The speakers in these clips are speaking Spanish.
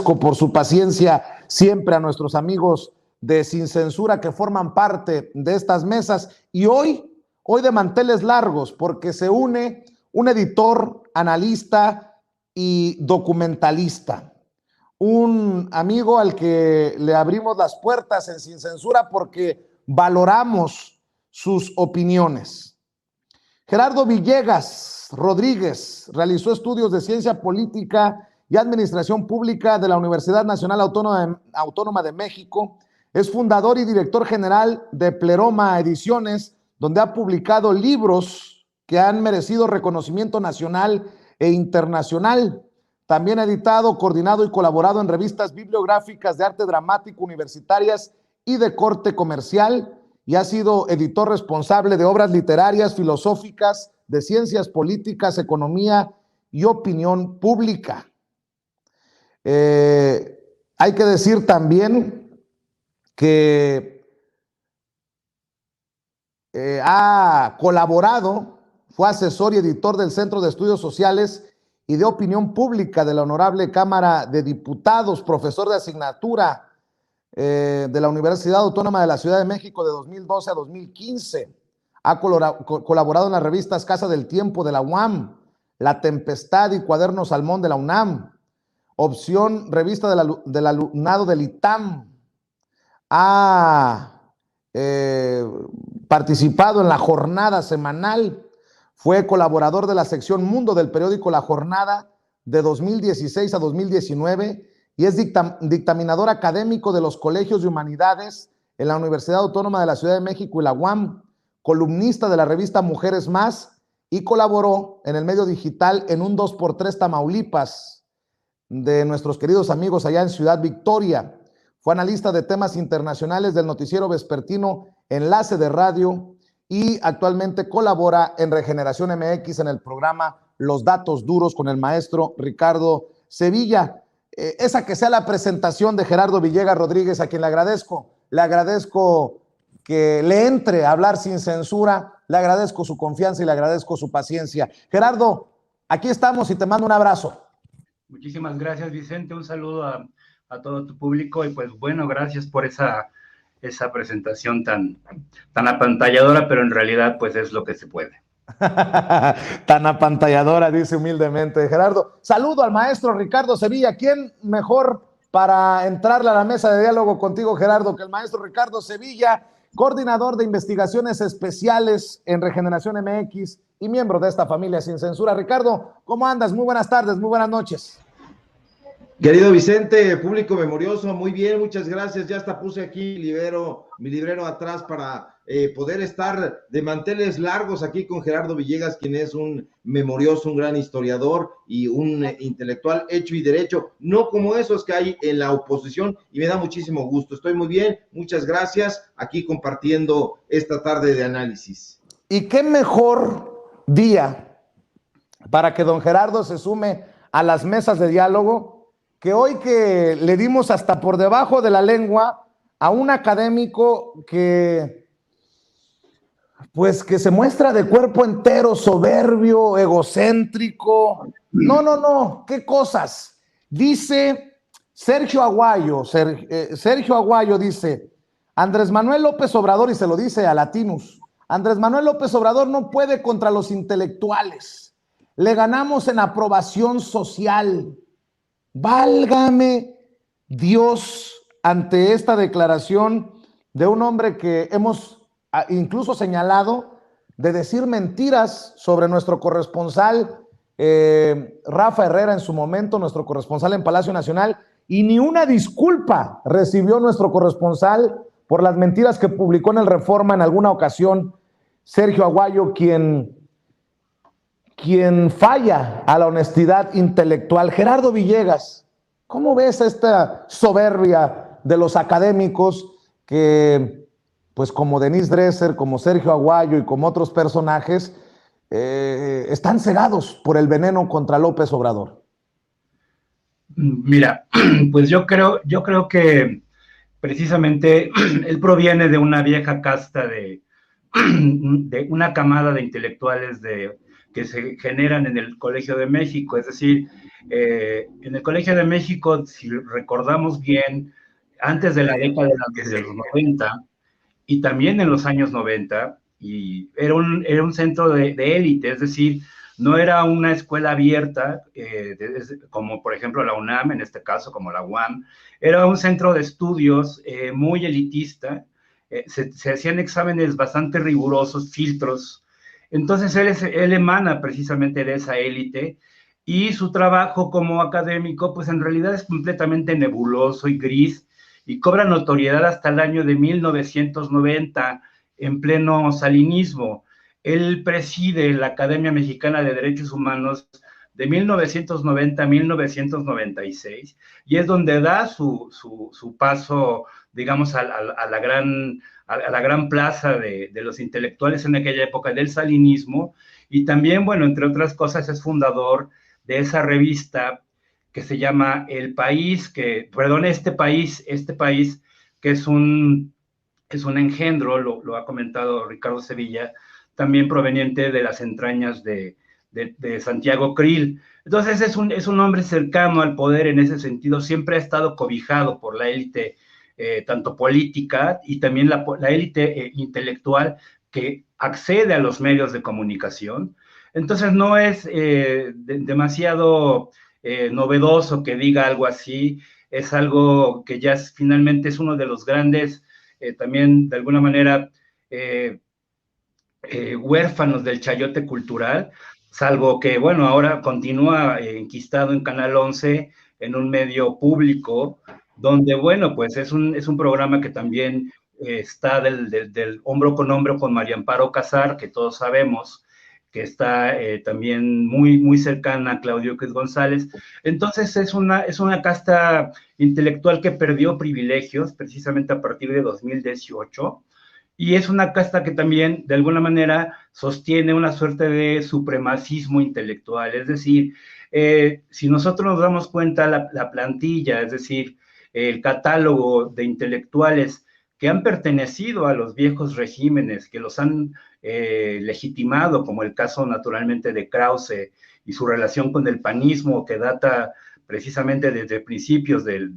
agradezco por su paciencia siempre a nuestros amigos de Sin Censura que forman parte de estas mesas. Y hoy de manteles largos, porque se une un editor, analista y documentalista. Un amigo al que le abrimos las puertas en Sin Censura porque valoramos sus opiniones. Gerardo Villegas Rodríguez realizó estudios de ciencia política y administración pública de la Universidad Nacional Autónoma de México. Es fundador y director general de Pleroma Ediciones, donde ha publicado libros que han merecido reconocimiento nacional e internacional. También ha editado, coordinado y colaborado en revistas bibliográficas de arte dramático universitarias y de corte comercial, y ha sido editor responsable de obras literarias, filosóficas, de ciencias políticas, economía y opinión pública. Hay que decir también que ha colaborado, fue asesor y editor del Centro de Estudios Sociales y de Opinión Pública de la Honorable Cámara de Diputados, profesor de asignatura de la Universidad Autónoma de la Ciudad de México de 2012 a 2015. Ha colaborado en las revistas Casa del Tiempo de la UAM, La Tempestad y Cuaderno Salmón de la UNAM, Opción, revista del alumnado del ITAM. Ha participado en La Jornada semanal, fue colaborador de la sección Mundo del periódico La Jornada de 2016 a 2019 y es dictaminador académico de los colegios de humanidades en la Universidad Autónoma de la Ciudad de México y la UAM, columnista de la revista Mujeres Más y colaboró en el medio digital en un 2x3 Tamaulipas de nuestros queridos amigos allá en Ciudad Victoria. Fue analista de temas internacionales del noticiero vespertino Enlace de Radio y actualmente colabora en Regeneración MX en el programa Los Datos Duros con el maestro Ricardo Sevilla. Esa que sea la presentación de Gerardo Villegas Rodríguez, a quien le agradezco que le entre a hablar sin censura, le agradezco su confianza y le agradezco su paciencia. Gerardo, aquí estamos y te mando un abrazo. Muchísimas gracias, Vicente, un saludo a todo tu público y pues bueno, gracias por esa presentación tan apantalladora, pero en realidad pues es lo que se puede. Tan apantalladora, dice humildemente Gerardo. Saludo al maestro Ricardo Sevilla. ¿Quién mejor para entrarle a la mesa de diálogo contigo, Gerardo, que el maestro Ricardo Sevilla, coordinador de investigaciones especiales en Regeneración MX y miembro de esta familia Sin Censura? Ricardo, ¿cómo andas? Muy buenas tardes, muy buenas noches. Querido Vicente, público memorioso, muy bien, muchas gracias. Ya hasta puse aquí mi librero atrás para poder estar de manteles largos aquí con Gerardo Villegas, quien es un memorioso, un gran historiador y un intelectual hecho y derecho, no como esos que hay en la oposición, y me da muchísimo gusto. Estoy muy bien, muchas gracias, aquí compartiendo esta tarde de análisis. ¿Y qué mejor día para que don Gerardo se sume a las mesas de diálogo que hoy, que le dimos hasta por debajo de la lengua a un académico que se muestra de cuerpo entero soberbio, egocéntrico? No, qué cosas. Dice Sergio Aguayo dice: Andrés Manuel López Obrador, y se lo dice a Latinus, Andrés Manuel López Obrador no puede contra los intelectuales, le ganamos en aprobación social. Válgame Dios, ante esta declaración de un hombre que hemos incluso señalado de decir mentiras sobre nuestro corresponsal Rafa Herrera en su momento, nuestro corresponsal en Palacio Nacional, y ni una disculpa recibió nuestro corresponsal por las mentiras que publicó en el Reforma en alguna ocasión Sergio Aguayo, quien falla a la honestidad intelectual. Gerardo Villegas, ¿cómo ves esta soberbia de los académicos que, pues como Denise Dresser, como Sergio Aguayo y como otros personajes, están cegados por el veneno contra López Obrador? Mira, pues yo creo que precisamente él proviene de una vieja casta de una camada de intelectuales de que se generan en el Colegio de México. Es decir, en el Colegio de México, si recordamos bien, antes de la década de los 90 y también en los años 90, y era un centro de élite, es decir, no era una escuela abierta, como por ejemplo la UNAM, en este caso, como la UAM, era un centro de estudios muy elitista, se hacían exámenes bastante rigurosos, filtros. Entonces él emana precisamente de esa élite, y su trabajo como académico, pues en realidad es completamente nebuloso y gris, y cobra notoriedad hasta el año de 1990, en pleno salinismo. Él preside la Academia Mexicana de Derechos Humanos de 1990 a 1996, y es donde da su paso, digamos, a la gran plaza de los intelectuales en aquella época del salinismo. Y también, bueno, entre otras cosas, es fundador de esa revista que se llama El País, este país, que es un engendro, lo ha comentado Ricardo Sevilla, también proveniente de las entrañas de Santiago Krill. Entonces es un hombre cercano al poder en ese sentido, siempre ha estado cobijado por la élite, tanto política y también la élite intelectual que accede a los medios de comunicación. Entonces no es demasiado novedoso que diga algo así, es algo que ya finalmente es uno de los grandes, también de alguna manera, huérfanos del chayote cultural, salvo que, bueno, ahora continúa enquistado en Canal 11, en un medio público, donde, bueno, pues es un programa que también está del hombro con hombro con María Amparo Casar, que todos sabemos que está también muy cercana a Claudio X González. Entonces es una casta intelectual que perdió privilegios precisamente a partir de 2018, y es una casta que también, de alguna manera, sostiene una suerte de supremacismo intelectual. Es decir, si nosotros nos damos cuenta, la plantilla, es decir, el catálogo de intelectuales que han pertenecido a los viejos regímenes, que los han legitimado, como el caso naturalmente de Krause y su relación con el panismo, que data precisamente desde principios de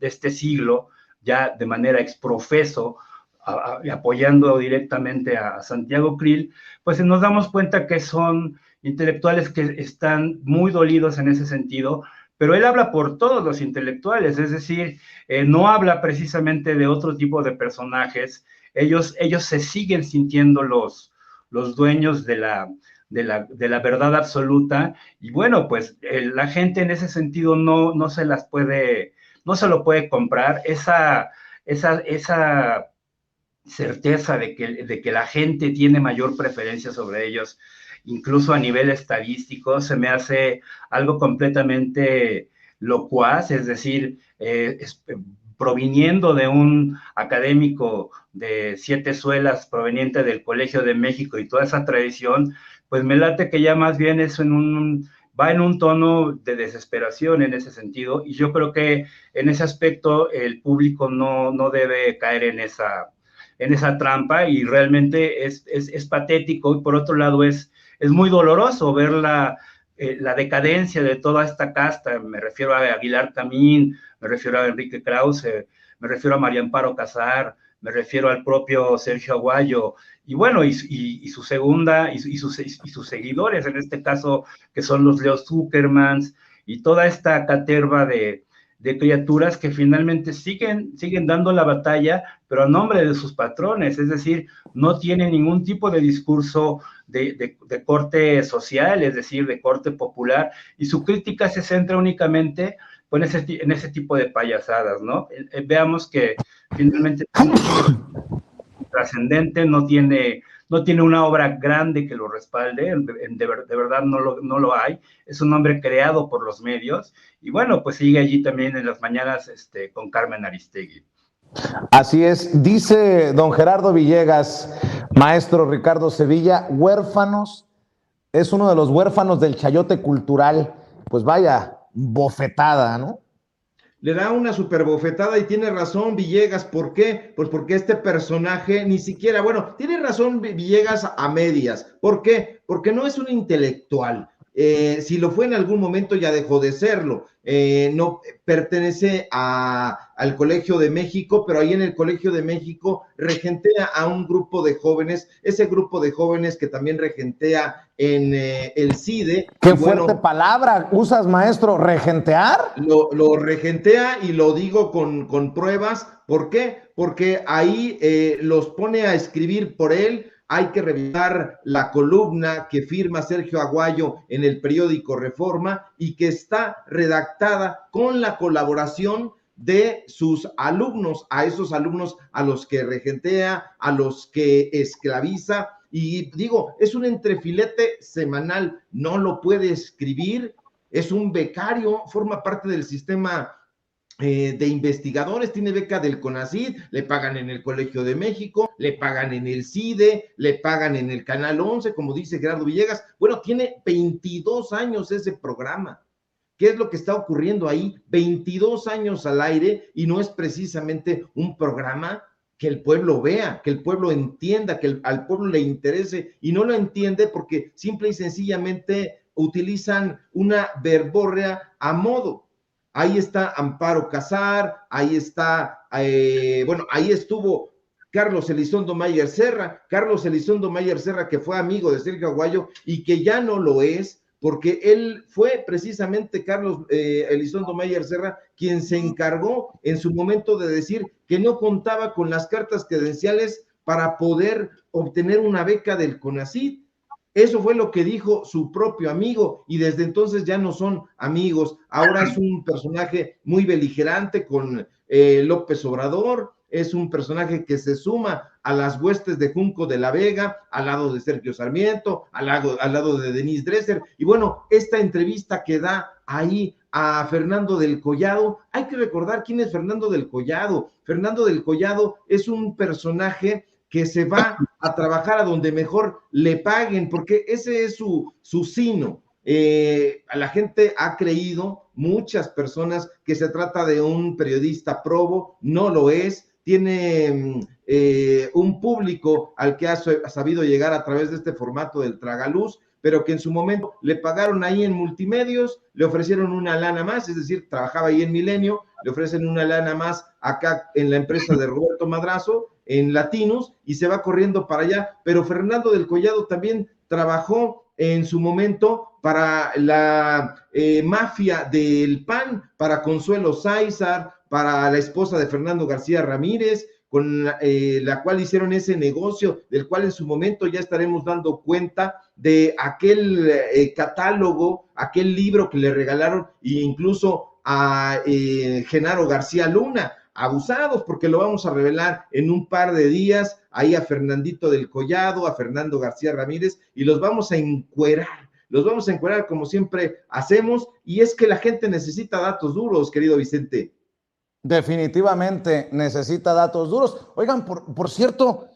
este siglo, ya de manera exprofeso, apoyando directamente a Santiago Krill, pues nos damos cuenta que son intelectuales que están muy dolidos en ese sentido, pero él habla por todos los intelectuales, es decir, no habla precisamente de otro tipo de personajes. Ellos se siguen sintiendo los dueños de la verdad absoluta, y bueno, pues la gente en ese sentido no se lo puede comprar, esa certeza de que la gente tiene mayor preferencia sobre ellos, incluso a nivel estadístico, se me hace algo completamente locuaz. Es decir, proviniendo de un académico de 7 suelas, proveniente del Colegio de México y toda esa tradición, pues me late que ya más bien es va en un tono de desesperación en ese sentido, y yo creo que en ese aspecto el público no debe caer en esa trampa, y realmente es patético, y por otro lado es muy doloroso ver la decadencia de toda esta casta. Me refiero a Aguilar Camín, me refiero a Enrique Krause, me refiero a María Amparo Casar, me refiero al propio Sergio Aguayo, y bueno, y su segunda, y sus seguidores, en este caso, que son los Leo Zuckermans, y toda esta caterva de criaturas que finalmente siguen dando la batalla, pero a nombre de sus patrones. Es decir, no tienen ningún tipo de discurso de corte social, es decir, de corte popular, y su crítica se centra únicamente en ese tipo de payasadas, ¿no? Veamos que finalmente trascendente, no tiene una obra grande que lo respalde, de verdad no lo hay, es un hombre creado por los medios, y bueno, pues sigue allí también en las mañanas con Carmen Aristegui. Así es, dice don Gerardo Villegas, maestro Ricardo Sevilla, huérfanos, es uno de los huérfanos del chayote cultural. Pues vaya, bofetada, ¿no? le da una super bofetada y tiene razón Villegas. ¿Por qué? Pues porque este personaje ni siquiera, bueno, tiene razón Villegas a medias. ¿Por qué? Porque no es un intelectual. Si lo fue en algún momento ya dejó de serlo. No pertenece al Colegio de México, pero ahí en el Colegio de México regentea a un grupo de jóvenes, ese grupo de jóvenes que también regentea en el CIDE. Qué fuerte palabra usas, maestro, regentear. Lo regentea y lo digo con pruebas. ¿Por qué? Porque ahí los pone a escribir por él. Hay que revisar la columna que firma Sergio Aguayo en el periódico Reforma y que está redactada con la colaboración de sus alumnos, a esos alumnos a los que regentea, a los que esclaviza. Y digo, es un entrefilete semanal, no lo puede escribir, es un becario, forma parte del sistema de investigadores, tiene beca del CONACYT, le pagan en el Colegio de México, le pagan en el CIDE, le pagan en el Canal 11, como dice Gerardo Villegas. Bueno, tiene 22 años ese programa. ¿Qué es lo que está ocurriendo ahí? 22 años al aire y no es precisamente un programa que el pueblo vea, que el pueblo entienda, que al pueblo le interese, y no lo entiende porque simple y sencillamente utilizan una verborrea a modo. Ahí está Amparo Casar, ahí está, bueno, ahí estuvo Carlos Elizondo Mayer Serra, que fue amigo de Sergio Aguayo y que ya no lo es, porque él fue precisamente Carlos Elizondo Mayer Serra quien se encargó en su momento de decir que no contaba con las cartas credenciales para poder obtener una beca del CONACYT. Eso fue lo que dijo su propio amigo y desde entonces ya no son amigos. Ahora es un personaje muy beligerante con López Obrador, es un personaje que se suma a las huestes de Junco de la Vega, al lado de Sergio Sarmiento, al lado de Denise Dresser. Y bueno, esta entrevista que da ahí a Fernando del Collado, hay que recordar quién es Fernando del Collado. Fernando del Collado es un personaje que se va a trabajar a donde mejor le paguen, porque ese es su sino. A la gente ha creído, muchas personas, que se trata de un periodista probo, no lo es, tiene un público al que ha sabido llegar a través de este formato del tragaluz, pero que en su momento le pagaron ahí en Multimedios, le ofrecieron una lana más, es decir, trabajaba ahí en Milenio, le ofrecen una lana más acá en la empresa de Roberto Madrazo, en Latinos, y se va corriendo para allá. Pero Fernando del Collado también trabajó en su momento para la mafia del PAN, para Consuelo Sáizar, para la esposa de Fernando García Ramírez, con la cual hicieron ese negocio, del cual en su momento ya estaremos dando cuenta de aquel catálogo, aquel libro que le regalaron, e incluso a Genaro García Luna, abusados, porque lo vamos a revelar en un par de días, ahí a Fernandito del Collado, a Fernando García Ramírez, y los vamos a encuerar como siempre hacemos, y es que la gente necesita datos duros, querido Vicente. Definitivamente necesita datos duros. Oigan, por cierto,